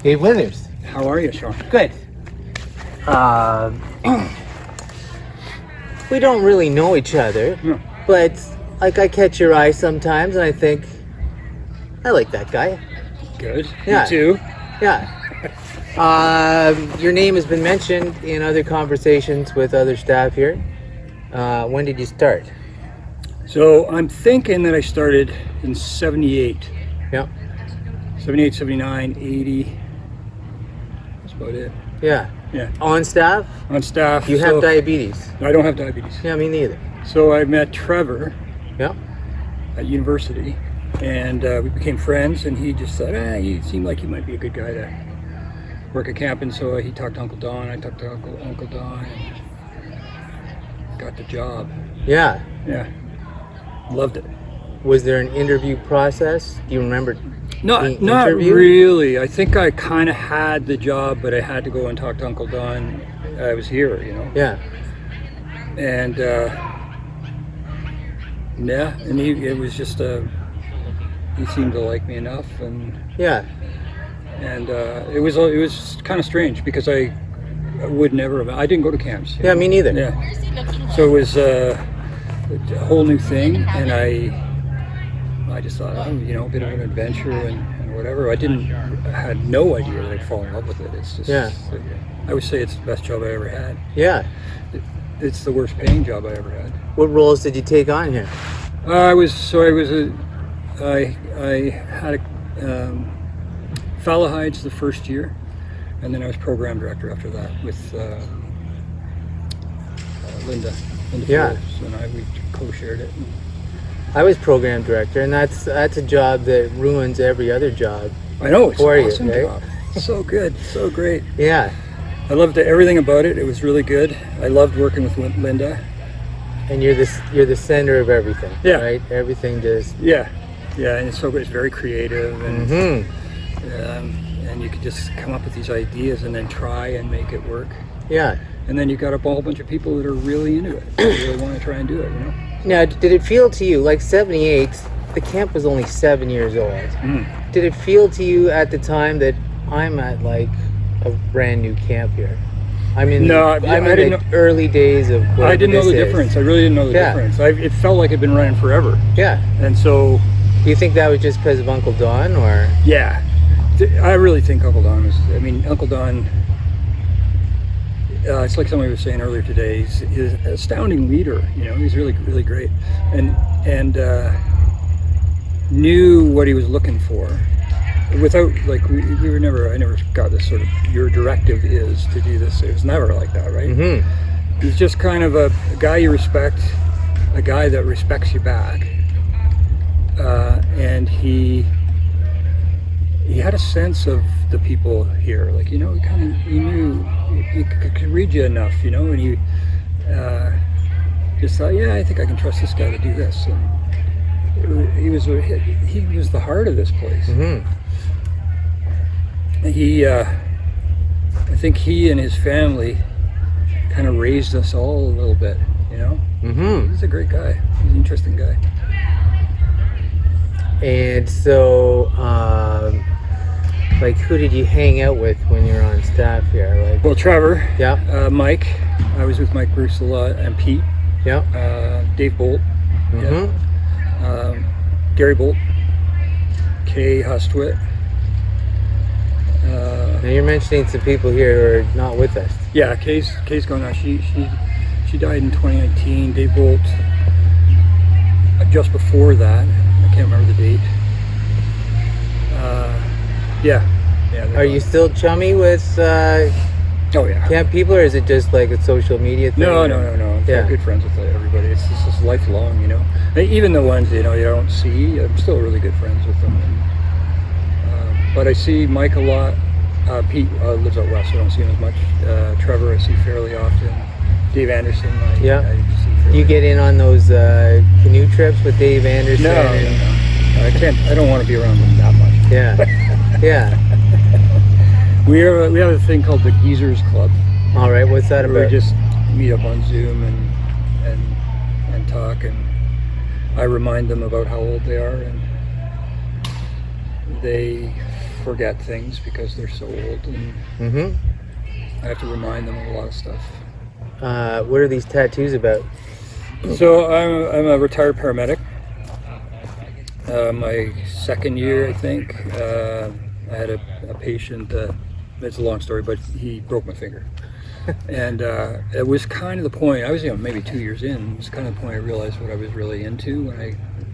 Dave Withers. How are you, Sean? Good. We don't really know each other, No. but like I catch your eye sometimes, and I think I like that guy. Good. Yeah. You too. Yeah. Your name has been mentioned in other conversations with other staff here. When did you start? So I'm thinking that I started in 78. Yeah. 78, 79, 80. That's about it. Yeah. Yeah. On staff? On staff. You have diabetes. I don't have diabetes. Yeah, me neither. So I met Trevor Yeah. at university, and we became friends, and he just said, you seem like you might be a good guy to work at camp. And so he talked to Uncle Don, I talked to Uncle Don, and got the job. Yeah. Yeah. Loved it. Was there an interview process? Do you remember? Not interviewed? really. I think I kind of had the job, but I had to go and talk to Uncle Don. I was here, you know. Yeah. And it was just he seemed to like me enough, and Yeah. it was kind of strange because I would never have. I didn't go to camps. you Yeah, know? me neither. Yeah. So it was a whole new thing, and I just thought, a bit of an adventure and whatever. I had no idea that I'd fall in love with it. It's just, Yeah. I would say it's the best job I ever had. Yeah. It's the worst paying job I ever had. What roles did you take on here? I had Fala Hides the first year, and then I was program director after that with Linda Yeah. Phillips, and we co-shared it. I was program director, and that's a job that ruins every other job. I know, it's For an you, awesome right? job. So good, so great. Yeah. I loved everything about it. It was really good. I loved working with Linda. And you're the center of everything. Yeah. Right. Everything just. Yeah, and it's so good. It's very creative, and Mm-hmm. and you could just come up with these ideas and then try and make it work. Yeah. And then you've got a whole bunch of people that are really into it. They really want to try and do it, you know? Now, did it feel to you like 78? The camp was only 7 years old. Mm. Did it feel to you at the time that I'm at like a brand new camp here? I'm in No, the I didn't early days of what I didn't know this the is. difference. I really didn't know the Yeah. difference. It felt like it'd been running forever. Yeah. And so, Do you think that was just because of Uncle Don, or? yeah, I really think Uncle Don Uncle Don, it's like somebody was saying earlier today, he's an astounding leader, you know, he's really, really great. And knew what he was looking for without, like, I never got this sort of, your directive is to do this. It was never like that, right? Mm-hmm. He's just kind of a guy you respect, a guy that respects you back. And he had a sense of the people here, like, he knew, he could read you enough, you know, and he just thought, yeah, I think I can trust this guy to do this. And he was the heart of this place. Mm-hmm. I think he and his family kind of raised us all a little bit, you know. Mm-hmm. He's a great guy. He's an interesting guy. And so, like, who did you hang out with when you were on staff here? Like, Well, Trevor, yeah, Mike. I was with Mike Bruce a lot, and Pete, yeah, Dave Bolt, mm-hmm. Gary Bolt, Kay Hustwit. Now you're mentioning some people here who are not with us. Yeah, Kay's gone now. She died in 2019. Dave Bolt, just before that. I can't remember the date. Yeah. Are you still chummy with Oh yeah. camp people, or is it just like a social media thing? No. I'm Yeah. good friends with everybody. It's just lifelong, you know. Even the ones you don't see, I'm still really good friends with them. But I see Mike a lot. Pete lives out west, so I don't see him as much. Trevor I see fairly often. Dave Anderson, I see fairly You get in on those canoe trips with Dave Anderson? No. I can't. I don't want to be around them that much. Yeah, yeah. We have a thing called the Geezers Club. All right, what's that Where about? we just meet up on Zoom and talk, and I remind them about how old they are, and they forget things because they're so old, and Mm-hmm. I have to remind them of a lot of stuff. What are these tattoos about? So I'm a retired paramedic. My second year, I think, I had a patient. It's a long story, but he broke my finger, and it was kind of the point. I was, maybe 2 years in. It was kind of the point I realized what I was really into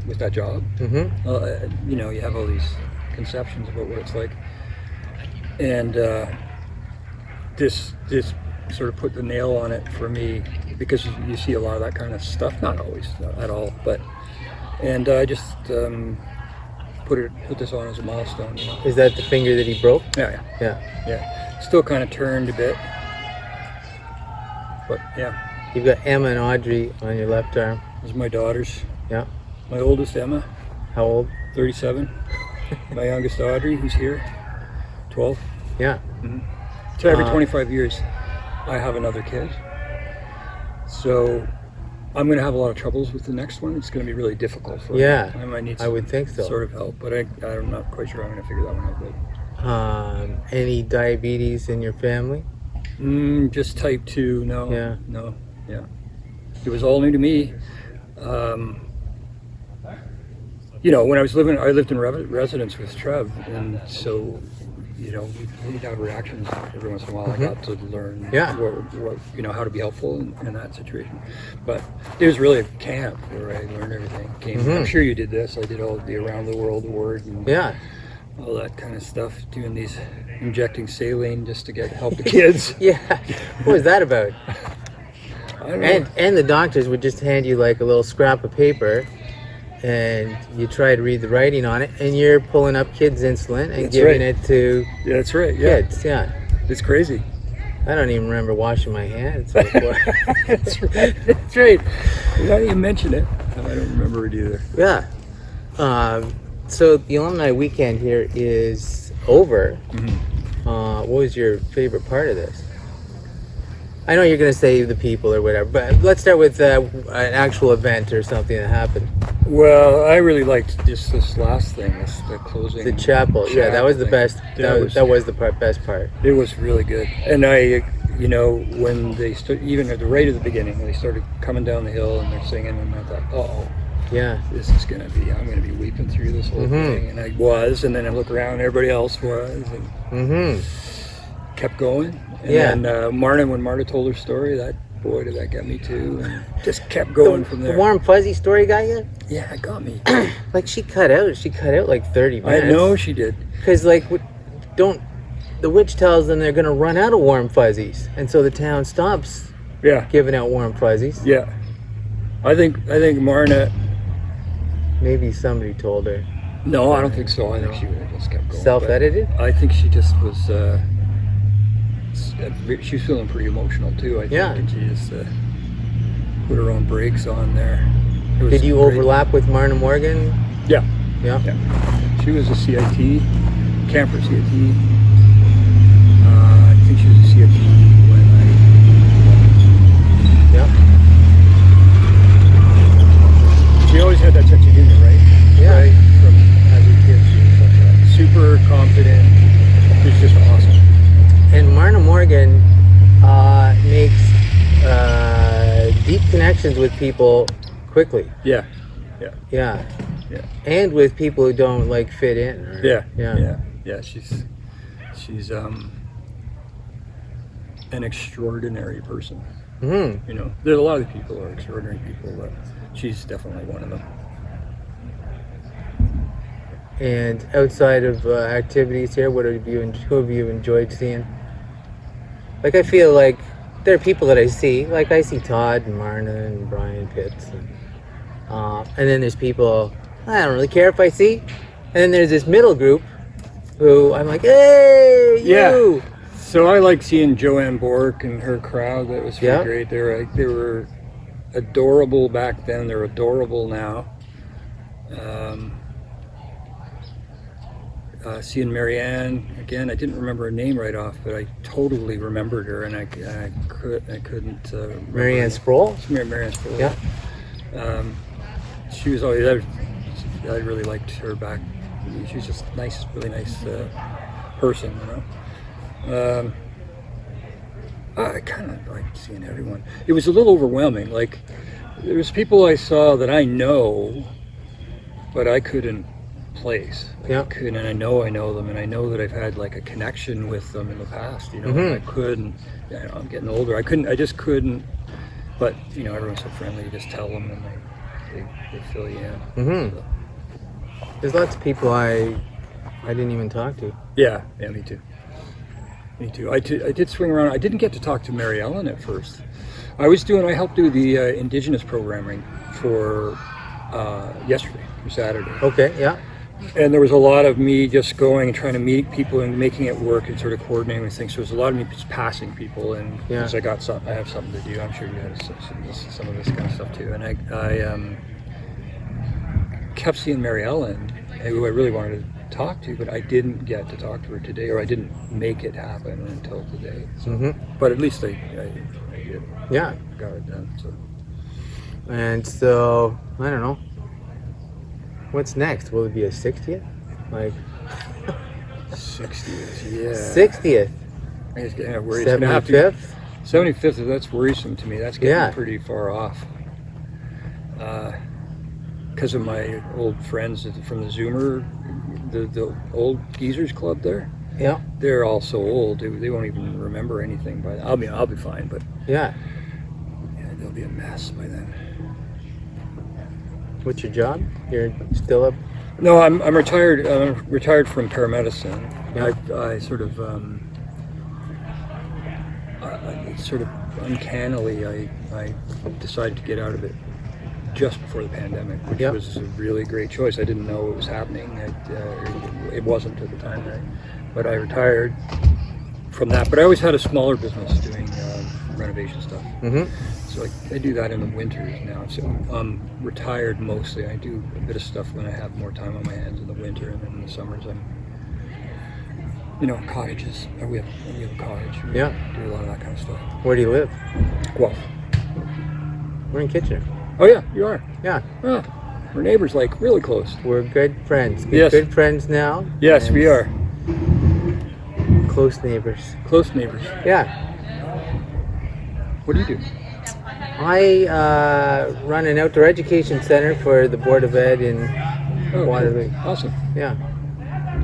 with that job. Mm-hmm. You have all these conceptions about what it's like, and this sort of put the nail on it for me, because you see a lot of that kind of stuff. Not always at all, but. And I just put this on as a milestone. Is that the finger that he broke? Yeah. Yeah. Still kind of turned a bit, but yeah. You've got Emma and Audrey on your left arm. Those are my daughters. Yeah. My oldest, Emma, How old? 37. My youngest, Audrey, who's here, 12. Yeah. So every 25 years, I have another kid. So I'm going to have a lot of troubles with the next one. It's going to be really difficult for me. I might need I would think so. sort of help, but I'm not quite sure I'm going to figure that one out. But Any diabetes in your family? just type 2. No. Yeah. No. Yeah. It was all new to me. When I lived in residence with Trev, and so we'd have reactions every once in a while. I got to learn what how to be helpful in that situation. But it was really a camp where I learned everything. I'm sure you did this. I did all the around the world award and all that kind of stuff, doing these, injecting saline just to help the kids. Yeah. What was that about? I don't know. And the doctors would just hand you like a little scrap of paper, and you try to read the writing on it, and you're pulling up kids' insulin and giving it to Yeah, that's right. Yeah. kids. Yeah. It's crazy. I don't even remember washing my hands before. That's right. That's right. Now you mention it, I don't remember it either. Yeah. So the alumni weekend here is over. What was your favorite part of this? I know you're going to say the people or whatever, but let's start with an actual event or something that happened. Well, I really liked just this last thing, the closing. The chapel. Yeah, that was the thing. best. That was the best part. It was really good. And I, when they even at the right at the beginning, they started coming down the hill and they're singing, and I thought, oh, yeah, this is I'm going to be weeping through this whole thing. And I was, and then I look around, everybody else was, and kept going. And then Marta, when Marta told her story, boy, did that get me too, and just kept going from there. The warm fuzzy story got you? Yeah, it got me. Like she cut out like 30 minutes. I know she did. Because the witch tells them they're going to run out of warm fuzzies, and so the town stops giving out warm fuzzies. Yeah. I think Marna. Maybe somebody told her. No, I don't think so. I think she would have just kept going. Self-edited? I think she just was. She was feeling pretty emotional too. I think, and she just put her own brakes on there. Did you overlap with Marna Morgan? Yeah. She was a CIT, camper CIT. I think she was a CIT when She always had that sense of humor, right? Yeah. Right? From as a kid, she was like super confident. She was just awesome. And Marna Morgan makes deep connections with people quickly. Yeah. And with people who don't fit in. Yeah. She's an extraordinary person. There's a lot of people who are extraordinary people, but she's definitely one of them. And outside of activities here, who have you enjoyed seeing? I feel like there are people that I see. I see Todd and Marna and Brian Pitts. And then there's people I don't really care if I see. And then there's this middle group who I'm like, hey, you! So I like seeing Joanne Bork and her crowd. That was pretty great. They were adorable back then. They're adorable now. Seeing Marianne again. I didn't remember her name right off, but I totally remembered her, and I couldn't. Marianne Sproul. Marianne Sproul. Yeah. She was always. I really liked her back. She was just nice, really nice person, you know. I kind of like seeing everyone. It was a little overwhelming. Like, there's people I saw that I know, but I couldn't place. Like, Yeah. I couldn't, and I know them, and I know that I've had like a connection with them in the past, you know. Mhm. And I couldn't, you know, I'm getting older. I just couldn't. But, you know, everyone's so friendly. You just tell them, and they fill you in. Mhm. So, There's lots of people I didn't even talk to. yeah, me too. Me too. I did swing around. I didn't get to talk to Mary Ellen at first. I helped do the Indigenous programming for yesterday, for Saturday. Okay, yeah. And there was a lot of me just going and trying to meet people and making it work and sort of coordinating with things. So there's a lot of me just passing people, and Yeah. because I have something to do. I'm sure you had some of this kind of stuff too. And I kept seeing Mary Ellen, who I really wanted to talk to, but I didn't get to talk to her today, or I didn't make it happen until today. So, Mhm. but at least I did. Yeah. Got it done. So. And so, I don't know. What's next? Will it be a 60th? Like 60th, yeah. 60th? I just get worried. It's gonna have to 75th? 75th. That's worrisome to me. That's getting Yeah. pretty far off. Because of my old friends from the Zoomer, the old Geezers Club there. Yeah. They're all so old. They won't even remember anything by then. I'll be fine, but Yeah. yeah, they'll be a mess by then. What's your job? You're still up? No, I'm retired. I'm retired from paramedicine. Yeah. I sort of sort of uncannily I decided to get out of it just before the pandemic, which Yep. was a really great choice. I didn't know it was happening. It wasn't at the time, right? But I retired from that. But I always had a smaller business doing renovation stuff. Mm-hmm. So I do that in the winters now. So I'm retired mostly. I do a bit of stuff when I have more time on my hands in the winter, and then in the summers I'm, cottages. We have a cottage. We Yeah. do a lot of that kind of stuff. Where do you live? Guelph. We're in Kitchener. Oh yeah, you are. Yeah. Oh, we're neighbors, like really close. We're good friends. Yes. Good friends now. Yes, and we are. Close neighbors. Close neighbors. Yeah. What do you do? I run an outdoor education center for the Board of Ed in Oh, Waterloo. cool. Awesome. Yeah.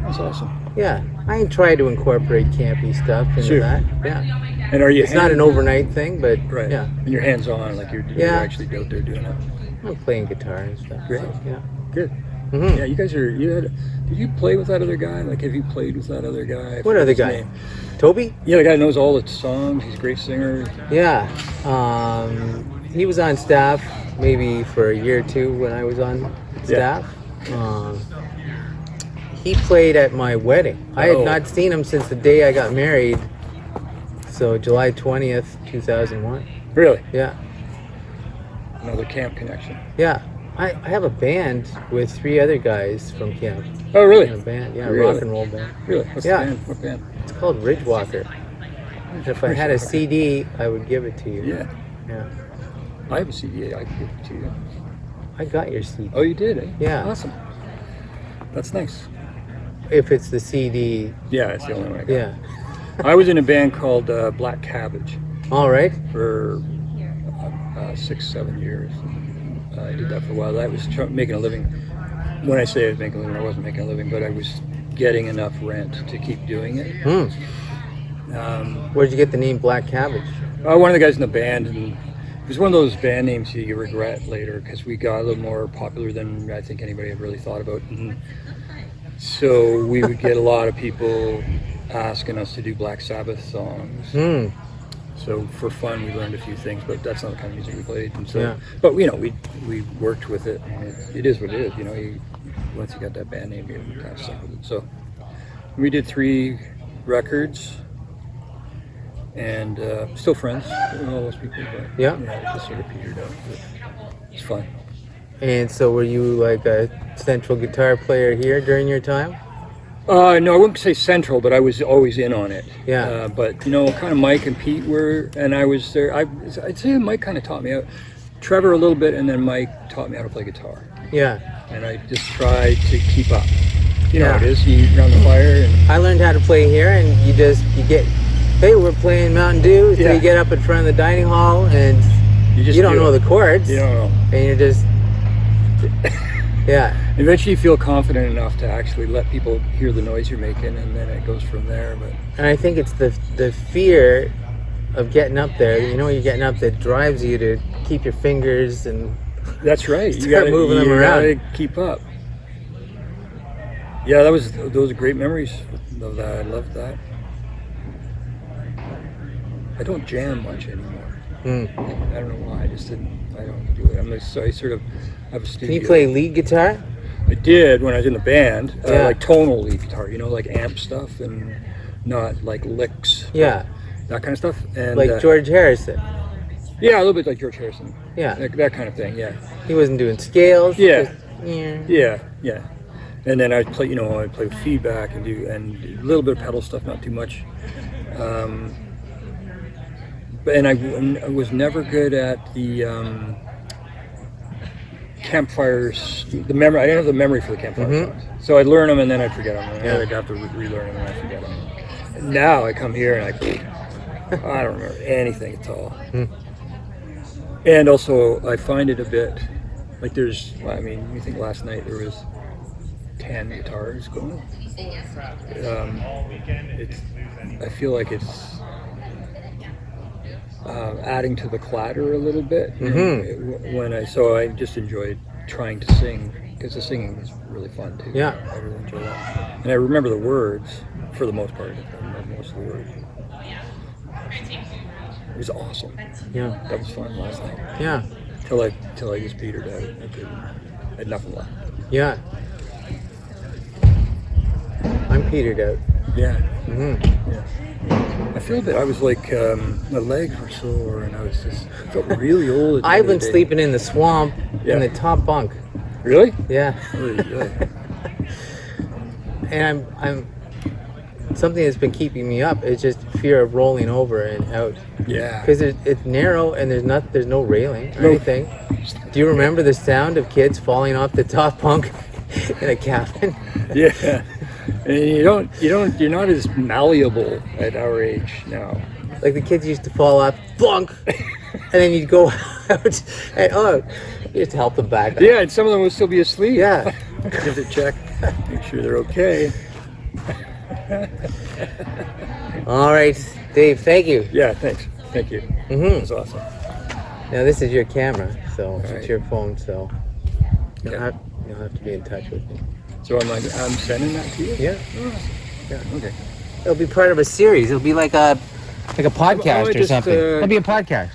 That's awesome. Yeah. I try to incorporate campy stuff into Sure. that. Yeah. And are you? It's not an overnight thing, but Right. yeah. And you're hands on, like you're Yeah. actually out there doing it. I'm playing guitar and stuff. Great. So, yeah. Good. Mhm. Yeah, you guys are. Did you play with that other guy? Like, have you played with that other guy? I What forget other his guy? name. Toby? Yeah, the guy knows all the songs. He's a great singer. Yeah. He was on staff maybe for a year or two when I was on staff. He played at my wedding. I had Oh. not seen him since the day I got married. So July 20th, 2001. Really? Yeah. Another camp connection. Yeah. I have a band with 3 other guys from camp. Oh, really? A band, yeah, Really? rock and roll band. Really? What's Yeah. the band? What band? It's called Ridgewalker. If I had a CD, I would give it to you. Yeah. Yeah. I have a CD. I can give it to you. I got your CD. Oh, you did, eh? Yeah. Awesome. That's nice. If it's the CD, Yeah, that's the only one I got. yeah. I was in a band called Black Cabbage All right. for 6-7 years. I did that for a while. I was making a living. When I say I was making a living, I wasn't making a living, but I was getting enough rent to keep doing it. Hmm. Where'd you get the name Black Cabbage? One of the guys in the band, and it was one of those band names you regret later because we got a little more popular than I think anybody had really thought about. And so we would get a lot of people asking us to do Black Sabbath songs. Hmm. So for fun, we learned a few things, but that's not the kind of music we played. And so, Yeah. but we worked with it. And it is what it is, once you got that band name, you're kind of stuck with it. So we did 3 records, and still friends with all those people. But Yeah. it just sort of petered out. But it's fun. And so were you like a central guitar player here during your time? No, I wouldn't say central, but I was always in on it. Yeah. But kind of Mike and Pete were, and I was there. I'd say Mike kind of taught me out. Trevor a little bit, and then Mike taught me how to play guitar. Yeah. And I just tried to keep up. You know Yeah. how it is. You eat around the fire, and I learned how to play here, and you get, hey, we're playing Mountain Dew. So Yeah. you get up in front of the dining hall, and just you don't do know it. the chords, You don't know. and you're just, yeah, Eventually, you feel confident enough to actually let people hear the noise you're making, and then it goes from there. But and I think it's the fear of getting up there. You know, you're getting up that drives you to keep your fingers and that's right. Start You gotta moving them you around. gotta keep up. Yeah, those are great memories of that. I love that. I don't jam much anymore. I don't know why. I don't do it. I sort of have a studio. Can you play lead guitar? I did when I was in the band, Yeah. like tonal lead guitar, like amp stuff and not like licks. Yeah, That kind of stuff. And like George Harrison. yeah, a little bit like George Harrison. Yeah, That kind of thing. Yeah. he wasn't doing scales. Yeah. just, yeah. Yeah. And then I play, I play with feedback and do a little bit of pedal stuff, not too much. And I was never good at the campfires. The memory, I didn't have the memory for the campfire songs, so I'd learn them and then I'd forget them. And I'd have to relearn them and I'd forget them. And now I come here and I don't remember anything at all. And also, I find it a bit like you think last night there was 10 guitars going. I feel like it's adding to the clatter a little bit. So I just enjoyed trying to sing because the singing is really fun too. Yeah. I really enjoy that, and I remember the words for the most part. I remember most of the words. It was awesome. Yeah, That was fun last night. yeah, Till I just petered out. I had nothing left. yeah. I'm petered out. Yeah. Mm-hmm. Yeah. I feel a bit. I was like, my legs were sore, and I was just felt really old. at the I've end been of the day. sleeping in the swamp Yeah. in the top bunk. Really? Yeah, Really? and I'm something that's been keeping me up is just fear of rolling over and out Yeah. because it's narrow and there's no railing or No. anything. Do you remember the sound of kids falling off the top bunk in a cabin? Yeah. And you're not as malleable at our age now. Like the kids used to fall off, plunk, and then you'd go out and you just help them back up. Yeah, and some of them will still be asleep. Yeah. You have to check, make sure they're okay. All right, Dave. Thank you. Yeah, thanks. Thank you. Mm-hmm. That's awesome. Now this is your camera, so right. it's your phone, so you'll Okay. have to be in touch with me. So I'm sending that to you? Yeah, Yeah, okay. it'll be part of a series. It'll be like a podcast or just, something. It'll be a podcast.